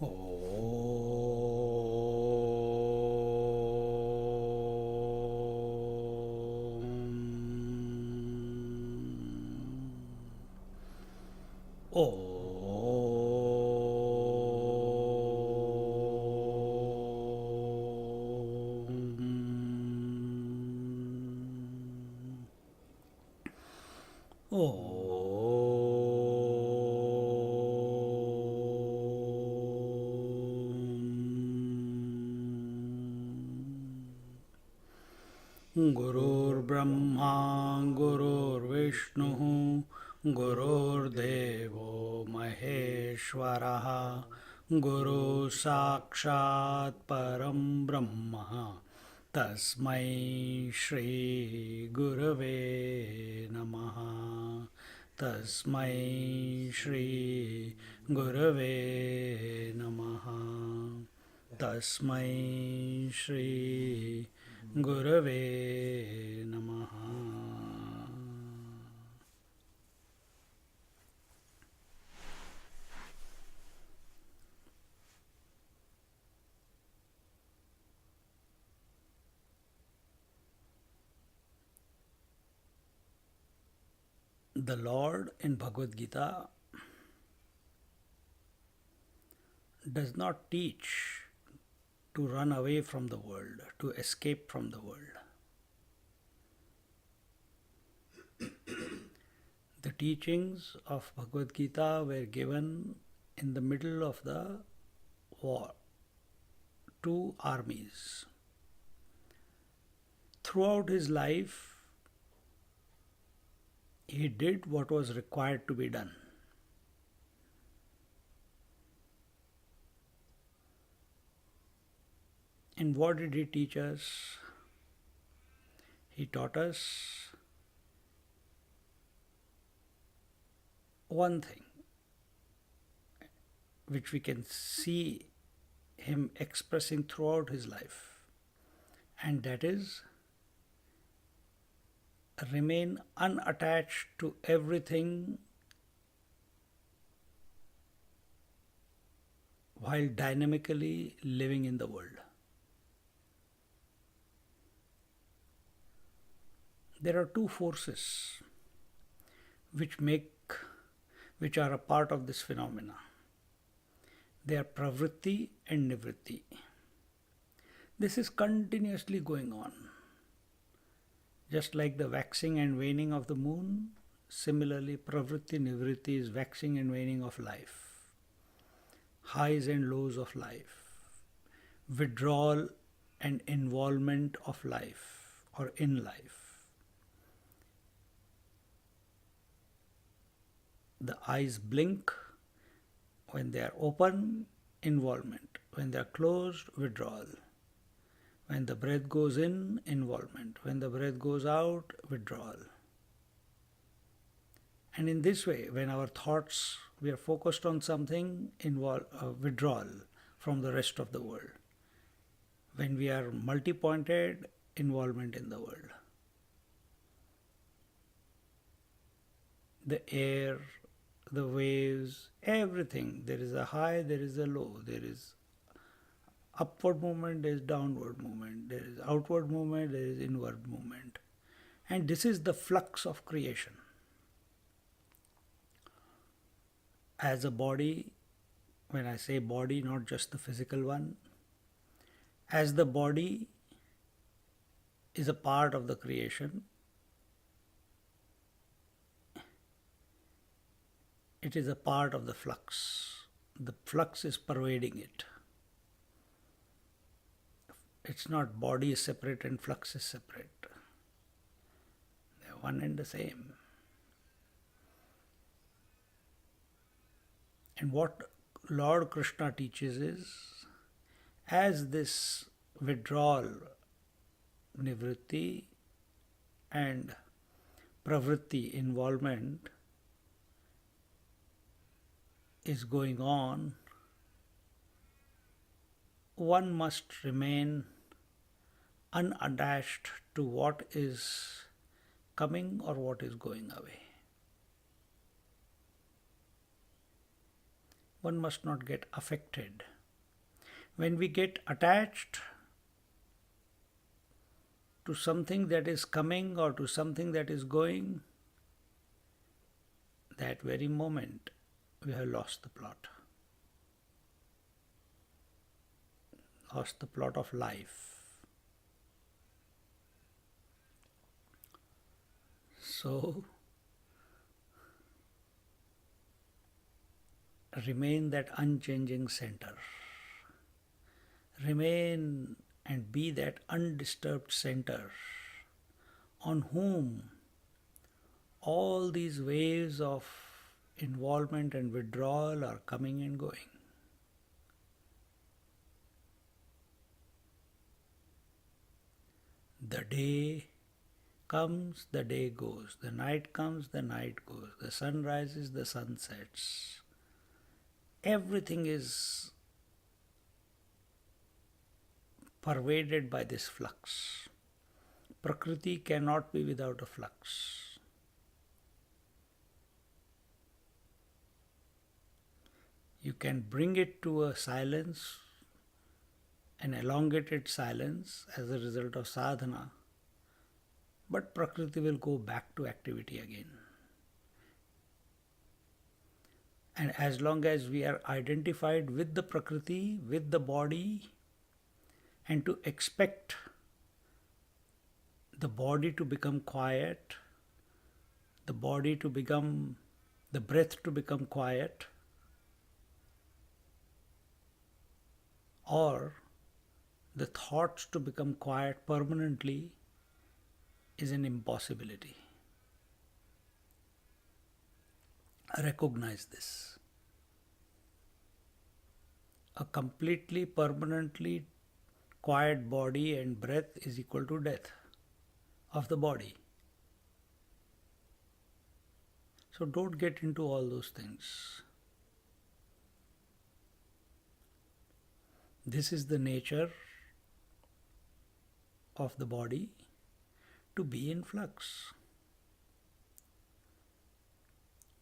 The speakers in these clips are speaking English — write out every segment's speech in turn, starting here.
Om. गुरुर्ब्रह्मा गुरुर्विष्णुः गुरुर्देवो महेश्वरः गुरुः साक्षात् परं ब्रह्म तस्मै श्री गुरवे नमः तस्मै श्री गुरवे नमः तस्मै श्री गुरवे नमः. The Lord in Bhagavad Gita does not teach to run away from the world, to escape from the world. The teachings of Bhagavad Gita were given in the middle of the war, two armies. Throughout his life, he did what was required to be done. And what did he teach us? He taught us one thing, which we can see him expressing throughout his life, and that is remain unattached to everything while dynamically living in the world. There are two forces which are a part of this phenomena. They are pravritti and nivritti. This is continuously going on. Just like the waxing and waning of the moon, similarly pravritti nivritti is waxing and waning of life, highs and lows of life, withdrawal and involvement of life or in life. The eyes blink. When they are open, involvement. When they are closed, withdrawal. When the breath goes in, involvement. When the breath goes out, withdrawal. And in this way, when our thoughts, we are focused on something, withdrawal from the rest of the world. When we are multi-pointed, involvement in the world. The air, the waves, everything. There is a high, there is a low. There is upward movement, there is downward movement. There is outward movement, there is inward movement. And this is the flux of creation. As a body, when I say body, not just the physical one, as the body is a part of the creation, it is a part of the flux. The flux is pervading it. It's not body is separate and flux is separate. They're one and the same. And what Lord Krishna teaches is, as this withdrawal, nivritti, and pravritti, involvement, is going on, one must remain unattached to what is coming or what is going away. One must not get affected When we get attached to something that is coming or to something that is going, that very moment we have lost the plot. Lost the plot of life. So, remain that unchanging center. Remain and be that undisturbed center on whom all these waves of involvement and withdrawal are coming and going. The day comes, the day goes. The night comes, the night goes. The sun rises, the sun sets. Everything is pervaded by this flux. Prakriti cannot be without a flux. You can bring it to a silence, an elongated silence as a result of sadhana, but Prakriti will go back to activity again. And as long as we are identified with the Prakriti, with the body, and to expect the body to become quiet, the breath to become quiet, or the thoughts to become quiet permanently is an impossibility. Recognize this. A completely, permanently quiet body and breath is equal to death of the body. So don't get into all those things. This is the nature of the body, to be in flux.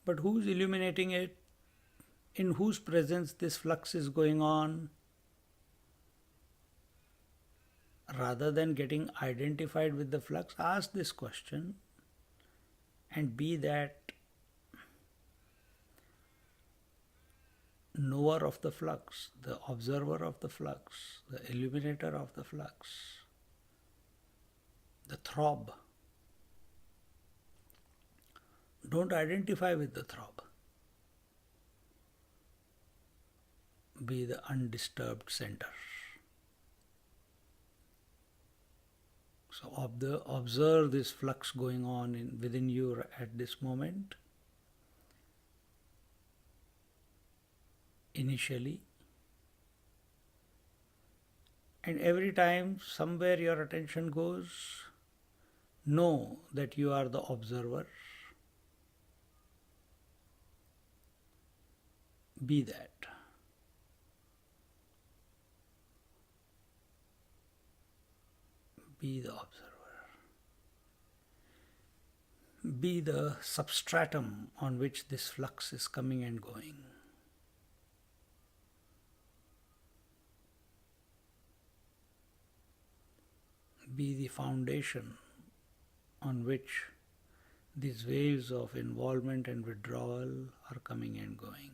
But who's illuminating it? In whose presence this flux is going on? Rather than getting identified with the flux, ask this question and be that knower of the flux, the observer of the flux, the illuminator of the flux, the throb. Don't identify with the throb. Be the undisturbed center. So observe this flux going on within you at this moment. Initially. And every time somewhere your attention goes, know that you are the observer. Be that. Be the observer. Be the substratum on which this flux is coming and going. Be the foundation on which these waves of involvement and withdrawal are coming and going.